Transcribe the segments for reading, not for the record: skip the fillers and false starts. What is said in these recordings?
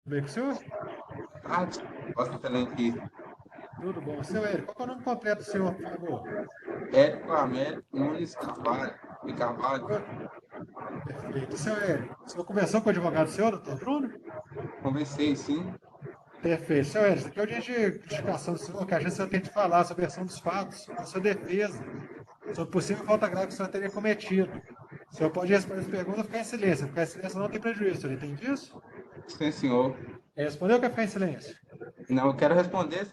Tudo bem com o senhor? Tarde, Vossa Excelência. Tudo bom. Seu Hélio, qual que é o nome completo do senhor, por favor? Érico Américo Nunes Carvalho. E Carvalho, Senhor? Perfeito. Seu Hélio, o senhor conversou com o advogado do senhor, doutor Bruno? conversei sim. Perfeito. Seu Hélio, isso aqui é o dia de justificação do senhor, que a gente só tem que falar sobre a versão dos fatos, a sua defesa, sobre possível falta grave que o senhor teria cometido. O senhor pode responder as perguntas ou ficar em silêncio. Ficar em silêncio não tem prejuízo, o senhor entende isso? Sim, senhor. Respondeu ou quer ficar em silêncio? Não, eu quero responder,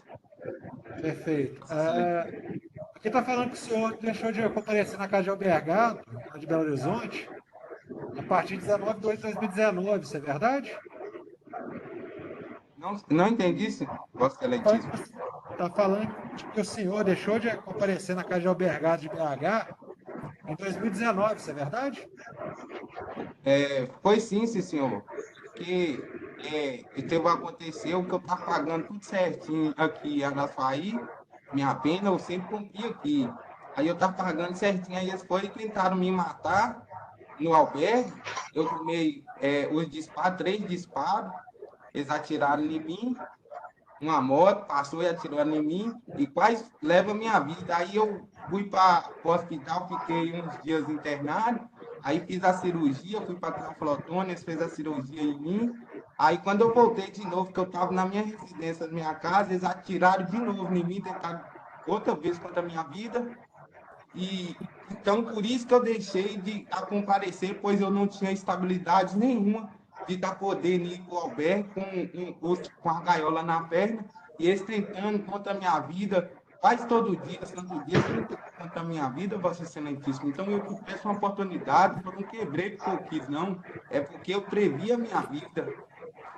Perfeito. Vossa Excelência. Aqui está falando que o senhor deixou de comparecer na casa de Albergado, lá de Belo Horizonte, a partir de 19 de 2 de 2019, isso é verdade? Não entendi, sim, Vossa Excelentíssima. Está falando que o senhor deixou de comparecer na casa de Albergado de BH em 2019, isso é verdade? Foi sim, senhor. Que aconteceu que eu estava pagando tudo certinho aqui em Araçuaí, minha pena, eu sempre cumpri aqui. Aí eu estava pagando certinho, aí eles foram e tentaram me matar no albergue. Eu tomei os disparos, 3 disparos, eles atiraram em mim, uma moto passou e atirou em mim e quase leva a minha vida. Aí eu fui para o hospital, fiquei uns dias internado, aí fiz a cirurgia, fui para a Teoflotone, eles fez a cirurgia em mim. Aí quando eu voltei de novo, que eu estava na minha residência, na minha casa, eles atiraram de novo em mim, tentaram outra vez contra a minha vida. E então por isso que eu deixei de comparecer, pois eu não tinha estabilidade nenhuma de estar podendo ir para o albergue com a gaiola na perna e eles tentando contra a minha vida, quase todo dia, santo dia, eles tentando contra a minha vida, Vossa Excelentíssima. Então eu te peço uma oportunidade, eu não quebrei porque eu quis, não, é porque eu previ a minha vida.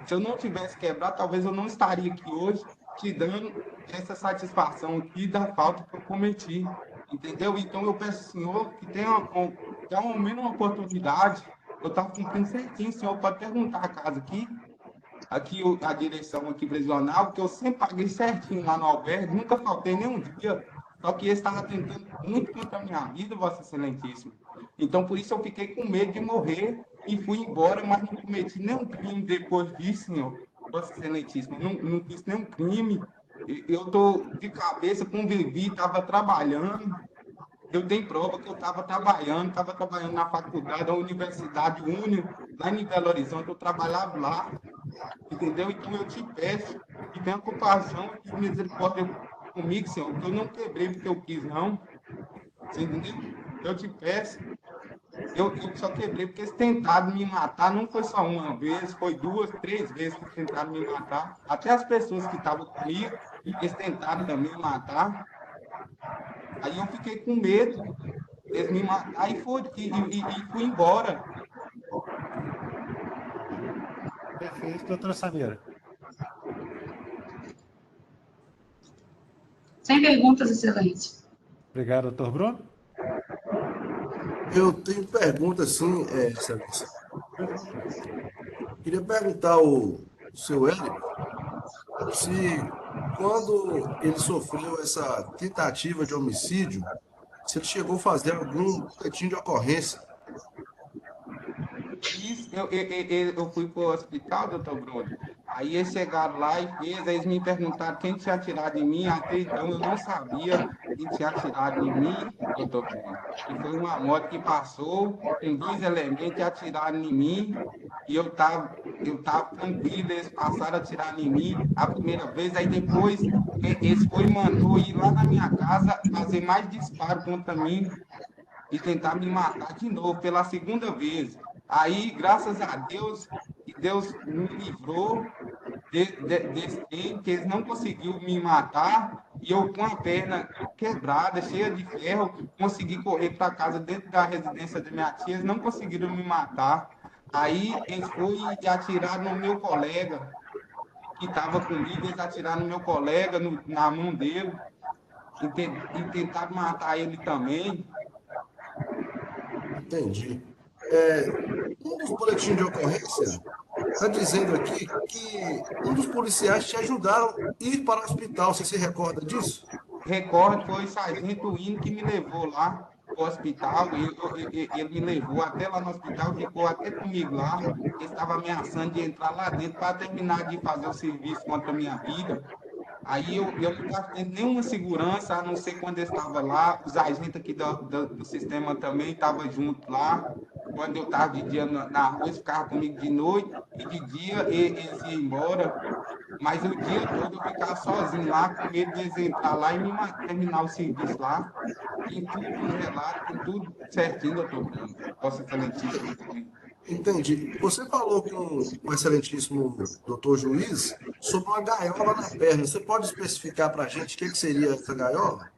Se eu não tivesse quebrado, talvez eu não estaria aqui hoje te dando essa satisfação aqui da falta que eu cometi. Entendeu? Então eu peço ao senhor que tenha ao menos uma oportunidade. Eu estava cumprindo certinho, o senhor pode perguntar a casa aqui a direção aqui prisional, que eu sempre paguei certinho lá no albergue, nunca faltei nenhum dia. Só que eles estavam tentando muito contra a minha vida, Vossa Excelentíssima. Então, por isso eu fiquei com medo de morrer e fui embora, mas não cometi nenhum crime depois disso, senhor. Vossa Excelentíssima, não fiz nenhum crime. Eu estou de cabeça, convivi, estava trabalhando. Eu tenho prova que eu estava trabalhando na faculdade da Universidade Única, lá em Belo Horizonte, eu trabalhava lá, entendeu? Então eu te peço que tenha compaixão e misericórdia comigo, Senhor, que eu não quebrei porque eu quis, não. Você entendeu? Eu te peço. Eu só quebrei porque eles tentaram me matar, não foi só uma vez, foi 2, 3 vezes que tentaram me matar. Até as pessoas que estavam comigo, eles tentaram também matar. Aí eu fiquei com medo, eles me matar e fui embora. Perfeito, doutora Samira. Sem perguntas, excelência. Obrigado, doutor Bruno. Eu tenho pergunta, sim, Excelência. Queria perguntar ao seu Érico se, quando ele sofreu essa tentativa de homicídio, se ele chegou a fazer algum boletim de ocorrência. Isso, eu fui para o hospital, doutor Bruno. Aí eles chegaram lá e fez, aí eles me perguntaram quem tinha atirado em mim. Até então eu não sabia quem tinha atirado em mim, doutor Bruno. E foi uma moto que passou, tem 2 elementos que atiraram em mim. E eu tava tranquilo, eles passaram a atirar em mim a primeira vez. Aí depois eles foi e mandou ir lá na minha casa fazer mais disparo contra mim e tentar me matar de novo pela segunda vez. Aí, graças a Deus, que Deus me livrou desse tempo, que eles não conseguiram me matar, e eu com a perna quebrada, cheia de ferro, consegui correr para casa dentro da residência da minha tia, eles não conseguiram me matar. Aí eles foram e atiraram no meu colega, que estava comigo, eles atiraram no meu colega, na mão dele, e tentaram matar ele também. Entendi. Um dos boletins de ocorrência está dizendo aqui que um dos policiais te ajudaram a ir para o hospital. Você se recorda disso? Recordo, foi o sargento Hino que me levou lá. pro hospital, ele me levou até lá no hospital, ficou até comigo lá, ele estava ameaçando de entrar lá dentro para terminar de fazer o serviço contra a minha vida. Aí eu não estava tendo nenhuma segurança, a não ser quando eu estava lá, os agentes aqui do sistema também estavam junto lá. Quando eu estava de dia na rua, eles ficavam comigo de noite, e de dia eles iam embora. Mas o dia todo eu ficava sozinho lá, com medo de eles entrar lá e terminar o serviço lá. Tem tudo no relato, tem tudo certinho, doutor Bruno. Vossa Excelentíssima também. Entendi. Você falou com o excelentíssimo doutor juiz sobre uma gaiola na perna. Você pode especificar para a gente o que seria essa gaiola?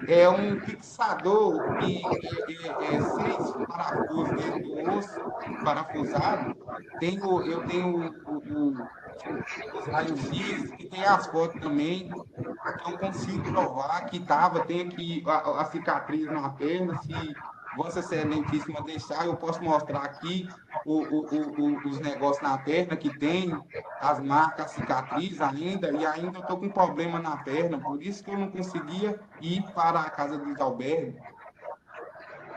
É um fixador que é 6 parafusos dentro do osso, parafusado. Eu tenho os raios-x e tem as fotos também. Então, consigo provar que estava, tem aqui a cicatriz na perna. Se Vossa Excelentíssima deixar, eu posso mostrar aqui os negócios na perna que tem, as marcas, a cicatriz ainda, e ainda eu estou com problema na perna, por isso que eu não conseguia ir para a casa dos albergues.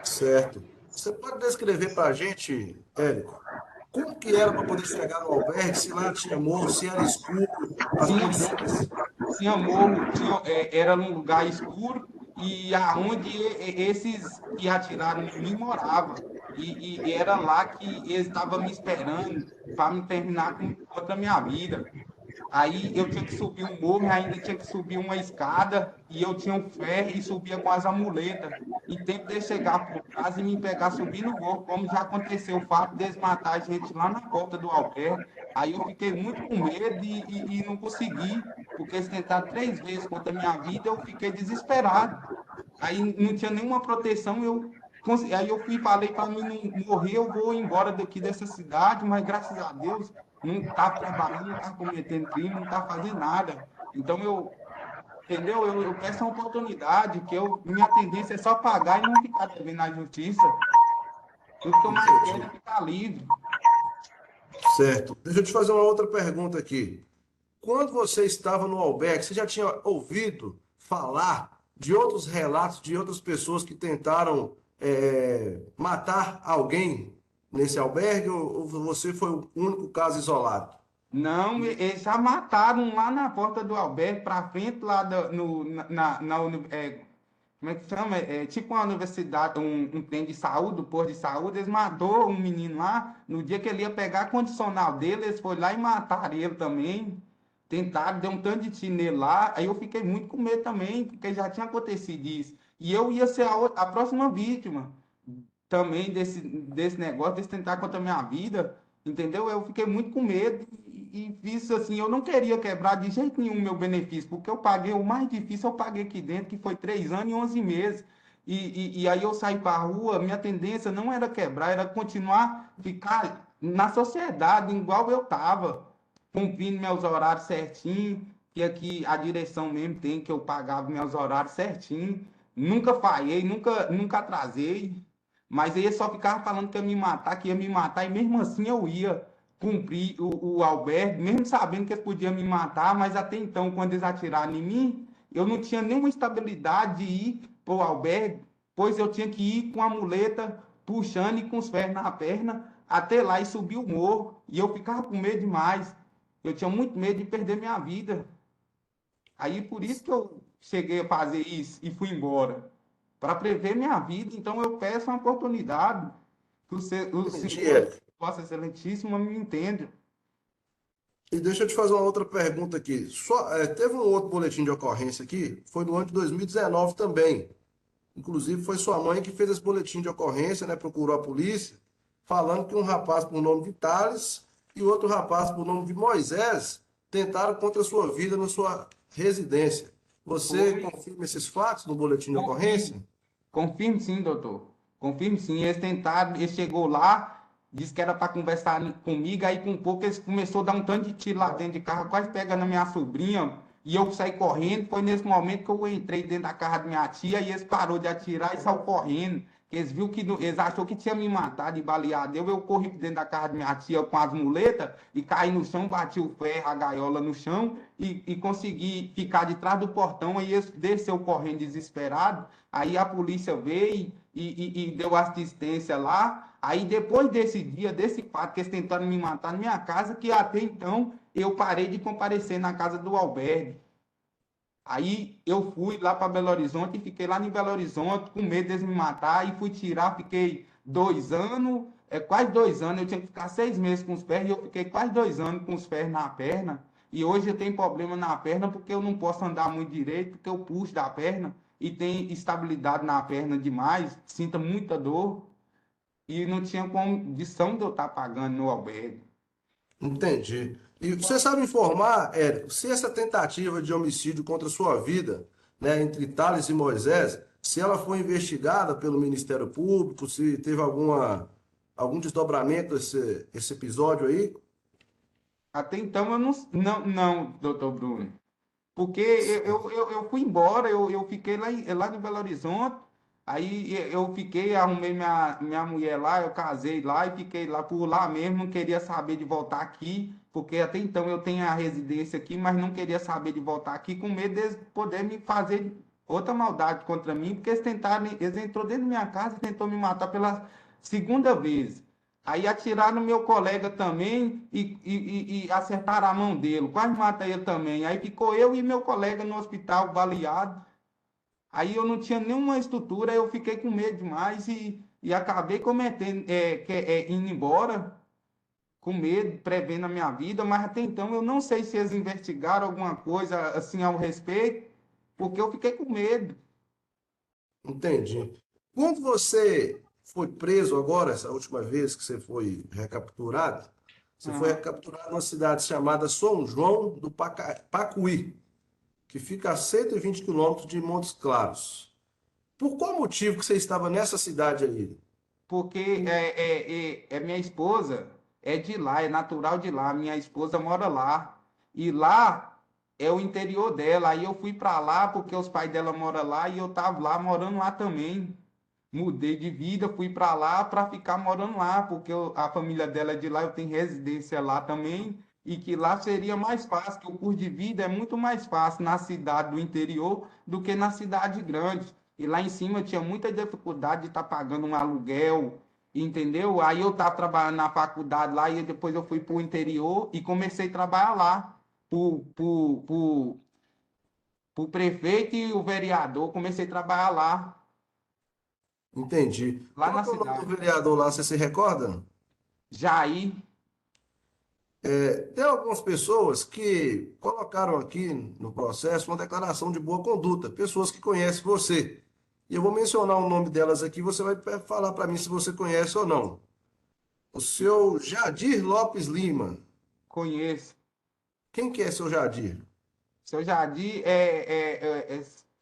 Certo. Você pode descrever para a gente, Érico, como que era para poder chegar no albergue, se lá tinha morro, se era escuro, as Tinha condições. tinha morro, era num lugar escuro e aonde esses que atiraram em mim moravam. E era lá que eles estavam me esperando para me terminar com contra a minha vida. Aí eu tinha que subir um morro, ainda tinha que subir uma escada, e eu tinha um ferro e subia com as amuletas. E tempo de chegar por casa e me pegar subindo o morro, como já aconteceu o fato de eles matar a gente lá na porta do albergue. Aí eu fiquei muito com medo e não consegui, porque eles tentaram 3 vezes contra a minha vida, eu fiquei desesperado. Aí não tinha nenhuma proteção, aí eu fui e falei para mim não morrer, eu vou embora daqui dessa cidade, mas graças a Deus não está trabalhando, não está cometendo crime, não está fazendo nada. Então entendeu? Eu peço uma oportunidade, que minha tendência é só pagar e não ficar devendo na justiça. Tudo que eu mais quero é Entendi. ficar livre. Certo. Deixa eu te fazer uma outra pergunta aqui. Quando você estava no albergue, você já tinha ouvido falar de outros relatos de outras pessoas que tentaram matar alguém nesse albergue ou você foi o único caso isolado? Não, eles já mataram lá na porta do albergue, para frente, lá no, como é que chama? Tipo uma universidade, um trem de saúde, um posto de saúde, eles matou um menino lá, no dia que ele ia pegar a condicional dele, eles foram lá e mataram ele também. Tentaram, deu um tanto de tiro nele lá, aí eu fiquei muito com medo também, porque já tinha acontecido isso. E eu ia ser a próxima vítima também desse negócio, desse tentar contra a minha vida, entendeu? Eu fiquei muito com medo e fiz assim, eu não queria quebrar de jeito nenhum meu benefício, porque eu paguei o mais difícil, eu paguei aqui dentro, que foi 3 anos e 11 meses. E aí eu saí para a rua, minha tendência não era quebrar, era continuar, ficar na sociedade, igual eu estava, cumprindo meus horários certinho, que aqui a direção mesmo tem, que eu pagava meus horários certinho, nunca falhei, nunca atrasei, mas aí só ficava falando que ia me matar, que ia me matar, e mesmo assim eu ia cumprir o albergue, mesmo sabendo que eles podiam me matar, mas até então, quando eles atiraram em mim, eu não tinha nenhuma estabilidade de ir para o albergue, pois eu tinha que ir com a muleta, puxando e com os pés na perna, até lá e subir o morro, e eu ficava com medo demais. Eu tinha muito medo de perder minha vida. Aí por isso que eu cheguei a fazer isso e fui embora. Para prever minha vida, então eu peço uma oportunidade que o Entendi, senhor, Érico. Vossa Excelentíssima, me entenda. E deixa eu te fazer uma outra pergunta aqui. Teve um outro boletim de ocorrência aqui, foi no ano de 2019 também. Inclusive, foi sua mãe que fez esse boletim de ocorrência, né? Procurou a polícia, falando que um rapaz por nome de Thales e outro rapaz por nome de Moisés tentaram contra a sua vida na sua residência. Você Foi, confirma esses fatos no boletim de confirme. ocorrência? Confirme sim, doutor. Confirme sim. Eles tentaram, ele chegou lá, disse que era para conversar comigo, aí com um pouco eles começou a dar um tanto de tiro lá dentro de carro, quase pegando a minha sobrinha, e eu saí correndo. Foi nesse momento que eu entrei dentro da casa da minha tia e eles parou de atirar e saiu correndo, que eles viu que eles achou que tinha me matado e baleado. Eu corri para dentro da casa da minha tia com as muletas e caí no chão, bati o ferro, a gaiola no chão e consegui ficar de trás do portão. Aí eles desceu correndo desesperado. Aí a polícia veio e deu assistência lá. Aí depois desse dia, desse fato que eles tentaram me matar na minha casa, que até então eu parei de comparecer na casa do albergue. Aí eu fui lá para Belo Horizonte e fiquei lá em Belo Horizonte com medo deles me matar e fui tirar, fiquei 2 anos, quase 2 anos, eu tinha que ficar 6 meses com os pés e eu fiquei quase 2 anos com os pés na perna. E hoje eu tenho problema na perna porque eu não posso andar muito direito, porque eu puxo da perna e tem estabilidade na perna demais, sinto muita dor e não tinha condição de eu estar pagando no albergue. Entendi. E você sabe informar, Érico, se essa tentativa de homicídio contra a sua vida, né, entre Thales e Moisés, se ela foi investigada pelo Ministério Público, se teve algum desdobramento esse episódio aí? Até então eu não, doutor Bruno. Porque eu fui embora, eu fiquei lá em Belo Horizonte, aí eu fiquei, arrumei minha mulher lá, eu casei lá e fiquei lá por lá mesmo, não queria saber de voltar aqui, porque até então eu tenho a residência aqui, mas não queria saber de voltar aqui, com medo de poder me fazer outra maldade contra mim, porque eles entrou dentro da minha casa e tentou me matar pela segunda vez. Aí atiraram no meu colega também e acertaram a mão dele. Quase matei ele também. Aí ficou eu e meu colega no hospital baleado. Aí eu não tinha nenhuma estrutura, eu fiquei com medo demais e acabei cometendo, indo embora com medo, prevendo a minha vida, mas até então eu não sei se eles investigaram alguma coisa assim ao respeito, porque eu fiquei com medo. Entendi. Quando você foi preso agora, essa última vez que você foi Aham. recapturado numa cidade chamada São João do Pacuí, que fica a 120 quilômetros de Montes Claros. Por qual motivo que você estava nessa cidade aí? Porque minha esposa é de lá, é natural de lá. Minha esposa mora lá. E lá é o interior dela. Aí eu fui para lá porque os pais dela moram lá e eu tava lá morando lá também. Mudei de vida, fui para lá para ficar morando lá, porque a família dela é de lá, eu tenho residência lá também, e que lá seria mais fácil, que o custo de vida é muito mais fácil na cidade do interior do que na cidade grande. E lá em cima eu tinha muita dificuldade de estar pagando um aluguel, entendeu? Aí eu estava trabalhando na faculdade lá e depois eu fui para o interior e comecei a trabalhar lá. O prefeito e o vereador, comecei a trabalhar Entendi. lá Qual na que é o nome do cidade. vereador lá, você se recorda? Jair. Tem algumas pessoas que colocaram aqui no processo uma declaração de boa conduta, pessoas que conhecem você. E eu vou mencionar o nome delas aqui, você vai falar para mim se você conhece ou não. O seu Jadir Lopes Lima. Conheço. Quem que é seu Jadir? Seu Jadir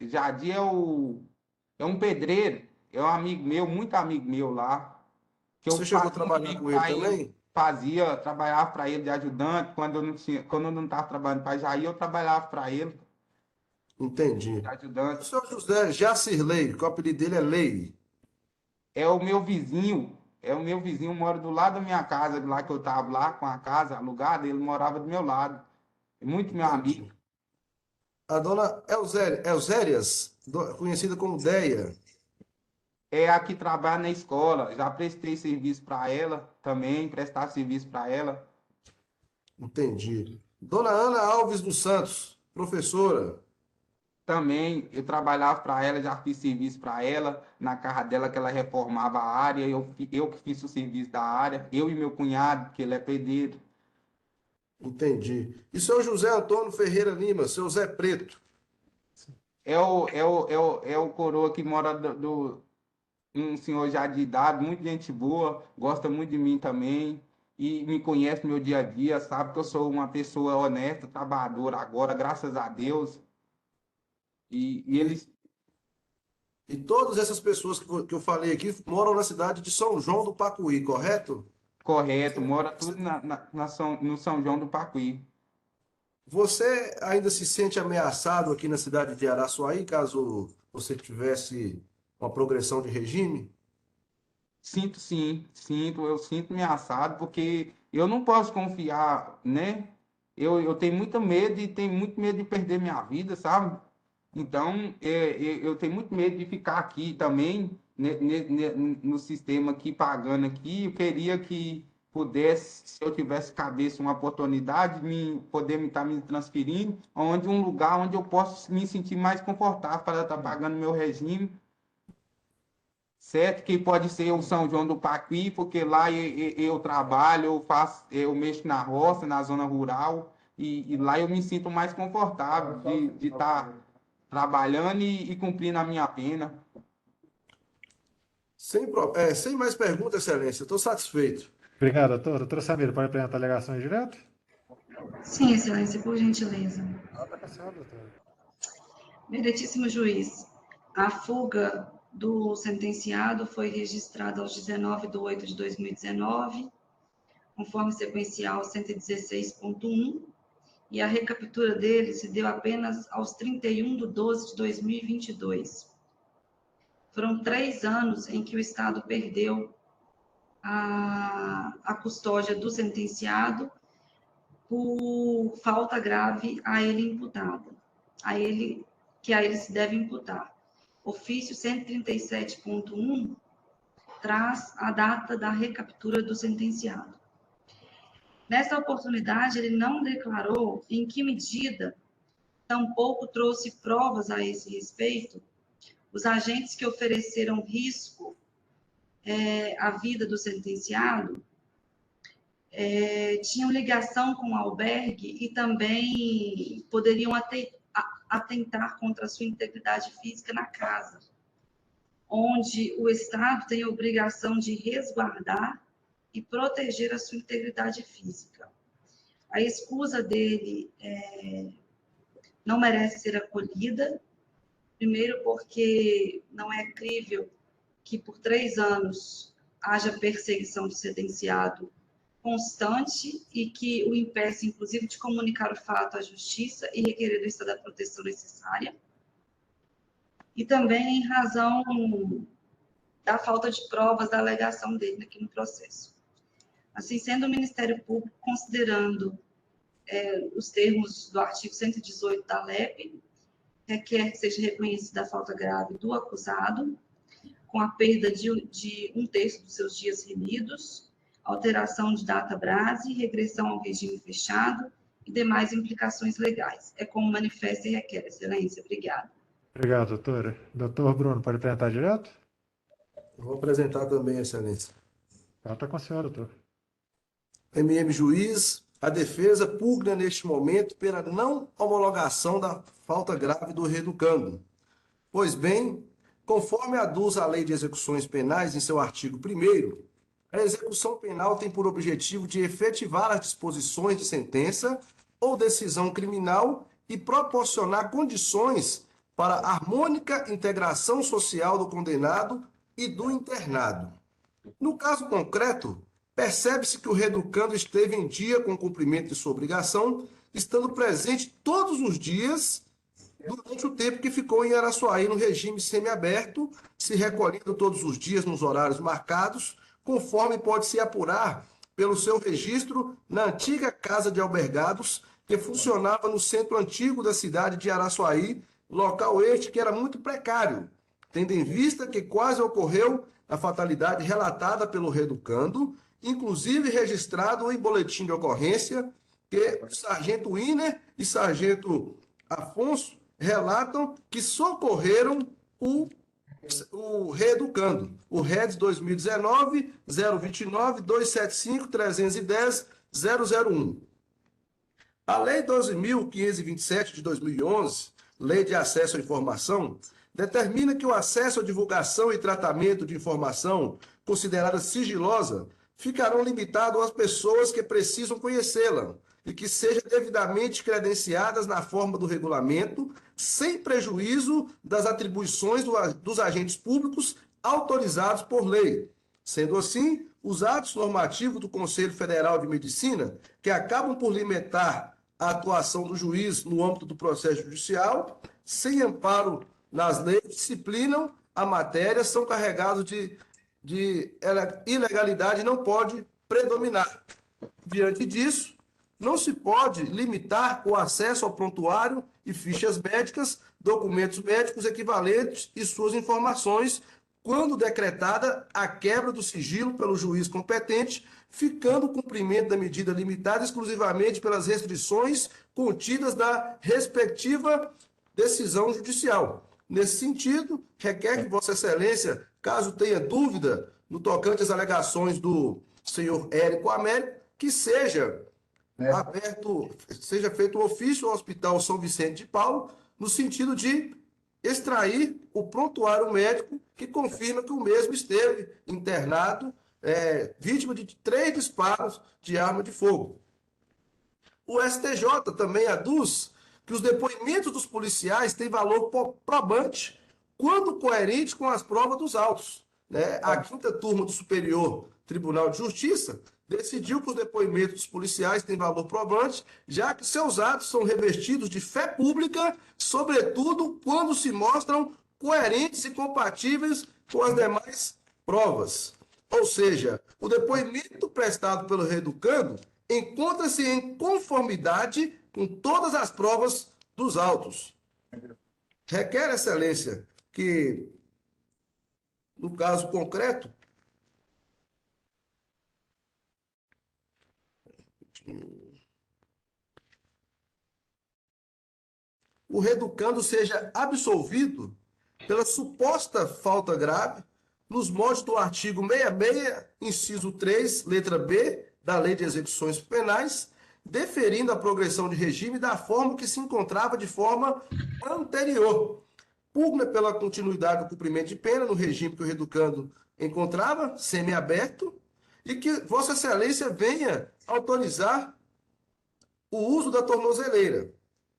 Jadir é um pedreiro, é um amigo meu, muito amigo meu lá, que eu Você chegou a fazia um trabalhar bico com ele para ele, também? trabalhava para ele de ajudante, quando eu não estava trabalhando para Jair, eu trabalhava para ele Entendi. de O ajudante. seu José Jacirlei, que o apelido dele é Lei. É o meu vizinho, mora do lado da minha casa, lá que eu estava lá com a casa alugada, ele morava do meu lado. É muito meu amigo. Entendi. A dona Eusérias, conhecida como Deia. É a que trabalha na escola. Já prestei serviço para ela também, prestar serviço para ela Entendi. Dona Ana Alves dos Santos, professora. também. Eu trabalhava para ela, já fiz serviço para ela na casa dela que ela reformava a área. Eu que fiz o serviço da área, eu e meu cunhado, que ele é pedreiro. Entendi. E seu José Antônio Ferreira Lima, seu Zé Preto. É o coroa que mora um senhor já de idade, muito gente boa, gosta muito de mim também. E me conhece no meu dia a dia, sabe que eu sou uma pessoa honesta, trabalhadora agora, graças a Deus. E E, eles e todas essas pessoas que eu falei aqui moram na cidade de São João do Pacuí, correto? correto, mora tudo no São João do Pacuí. Você ainda se sente ameaçado aqui na cidade de Araçuaí, caso você tivesse uma progressão de regime? Sinto sim, eu sinto ameaçado, porque eu não posso confiar, né? Eu tenho muito medo e tenho muito medo de perder minha vida, sabe? Então, eu tenho muito medo de ficar aqui também, no sistema aqui, pagando aqui. Eu queria que pudesse, se eu tivesse cabeça, uma oportunidade, poder me estar me transferindo, onde um lugar onde eu posso me sentir mais confortável para estar pagando meu regime, certo? Que pode ser o São João do Paquí, porque lá eu trabalho, eu mexo na roça, na zona rural, e lá eu me sinto mais confortável de estar trabalhando e cumprindo a minha pena. Sem mais perguntas, Excelência, estou satisfeito. Obrigado, doutor. Doutora Samira, pode apresentar a alegação aí direto? Sim, Excelência, por gentileza. Está com a senhora, doutora. Meritíssimo juiz, a fuga do sentenciado foi registrada aos 19/8 de 2019, conforme sequencial 116.1, e a recaptura dele se deu apenas aos 31/12 de 2022. Foram 3 anos em que o Estado perdeu a custódia do sentenciado por falta grave a ele imputada, a ele se deve imputar. Ofício 137.1 traz a data da recaptura do sentenciado. Nessa oportunidade, ele não declarou em que medida, tampouco trouxe provas a esse respeito, os agentes que ofereceram risco à vida do sentenciado tinham ligação com o albergue e também poderiam atentar contra a sua integridade física na casa, onde o Estado tem a obrigação de resguardar e proteger a sua integridade física. A escusa dele não merece ser acolhida, primeiro porque não é crível que por 3 anos haja perseguição do sentenciado constante e que o impeça, inclusive, de comunicar o fato à justiça e requerer do Estado a proteção necessária. E também em razão da falta de provas da alegação dele aqui no processo. Assim sendo, o Ministério Público, considerando os termos do artigo 118 da LEP, requer que seja reconhecida a falta grave do acusado, com a perda de 1/3 dos seus dias remidos, alteração de data brase, regressão ao regime fechado e demais implicações legais. É como manifesta e requer, Excelência. Obrigada. Obrigado, doutora. Doutor Bruno, pode apresentar direto? Vou apresentar também, Excelência. Ela está com a senhora, doutor. MM Juiz, a defesa pugna neste momento pela não homologação da falta grave do reeducando. Pois bem, conforme aduz a Lei de Execuções Penais em seu artigo 1º, a execução penal tem por objetivo de efetivar as disposições de sentença ou decisão criminal e proporcionar condições para a harmônica integração social do condenado e do internado. No caso concreto, percebe-se que o reeducando esteve em dia com o cumprimento de sua obrigação, estando presente todos os dias durante o tempo que ficou em Araçuaí no regime semiaberto, se recolhendo todos os dias nos horários marcados, conforme pode-se apurar pelo seu registro na antiga casa de albergados que funcionava no centro antigo da cidade de Araçuaí, local este que era muito precário, tendo em vista que quase ocorreu a fatalidade relatada pelo reeducando, inclusive registrado em boletim de ocorrência, que o sargento Winer e sargento Afonso relatam que socorreram o reeducando, o REDS 2019 029 275 310 001. A Lei 12.527 de 2011, Lei de Acesso à Informação, determina que o acesso à divulgação e tratamento de informação considerada sigilosa ficarão limitados às pessoas que precisam conhecê-la e que sejam devidamente credenciadas na forma do regulamento, sem prejuízo das atribuições dos agentes públicos autorizados por lei. Sendo assim, os atos normativos do Conselho Federal de Medicina, que acabam por limitar a atuação do juiz no âmbito do processo judicial, sem amparo nas leis, disciplinam a matéria, são carregados de de ilegalidade não pode predominar. Diante disso, não se pode limitar o acesso ao prontuário e fichas médicas, documentos médicos equivalentes e suas informações, quando decretada a quebra do sigilo pelo juiz competente, ficando o cumprimento da medida limitada exclusivamente pelas restrições contidas na respectiva decisão judicial. Nesse sentido, requer que Vossa Excelência, caso tenha dúvida no tocante às alegações do senhor Érico Américo, que seja feito um ofício ao Hospital São Vicente de Paulo, no sentido de extrair o prontuário médico que confirma que o mesmo esteve internado, vítima de 3 disparos de arma de fogo. O STJ também aduz que os depoimentos dos policiais têm valor probante quando coerentes com as provas dos autos. A quinta turma do Superior Tribunal de Justiça decidiu que os depoimentos dos policiais têm valor probante, já que seus atos são revestidos de fé pública, sobretudo quando se mostram coerentes e compatíveis com as demais provas. Ou seja, o depoimento prestado pelo reeducando encontra-se em conformidade com todas as provas dos autos. Requer, Excelência, que, no caso concreto, o reeducando seja absolvido pela suposta falta grave nos moldes do artigo 66, inciso 3, letra B, da Lei de Execuções Penais, deferindo a progressão de regime da forma que se encontrava de forma anterior. Pugna pela continuidade do cumprimento de pena no regime que o reeducando encontrava, semiaberto, e que Vossa Excelência venha autorizar o uso da tornozeleira.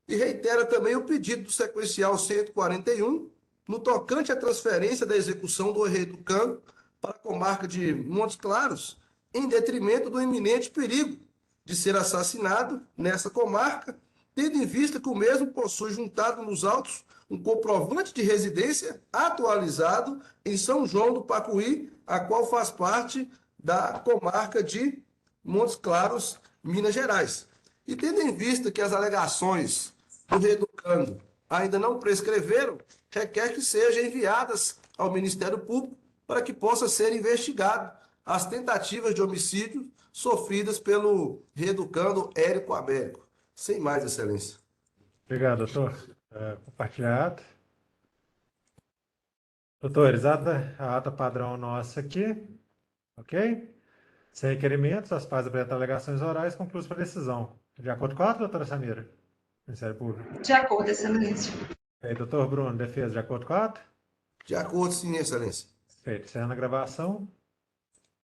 E reitera também o pedido do sequencial 141, no tocante à transferência da execução do reeducando para a comarca de Montes Claros, em detrimento do iminente perigo de ser assassinado nessa comarca, tendo em vista que o mesmo possui juntado nos autos um comprovante de residência atualizado em São João do Pacuí, a qual faz parte da comarca de Montes Claros, Minas Gerais. E tendo em vista que as alegações do reeducando ainda não prescreveram, requer que sejam enviadas ao Ministério Público para que possa ser investigado as tentativas de homicídio sofridas pelo reeducando Érico Américo. Sem mais, Excelência. Obrigado, doutor. Compartilhado. Doutores, a ata padrão nossa aqui, ok? Sem requerimentos, as partes apresentam alegações orais, concluem para decisão. De acordo com a ata, doutora Samira? Ministério Público. De acordo, Excelência. Doutor Bruno, defesa, de acordo com a ata? De acordo, sim, Excelência. Feito. Encerrando a gravação.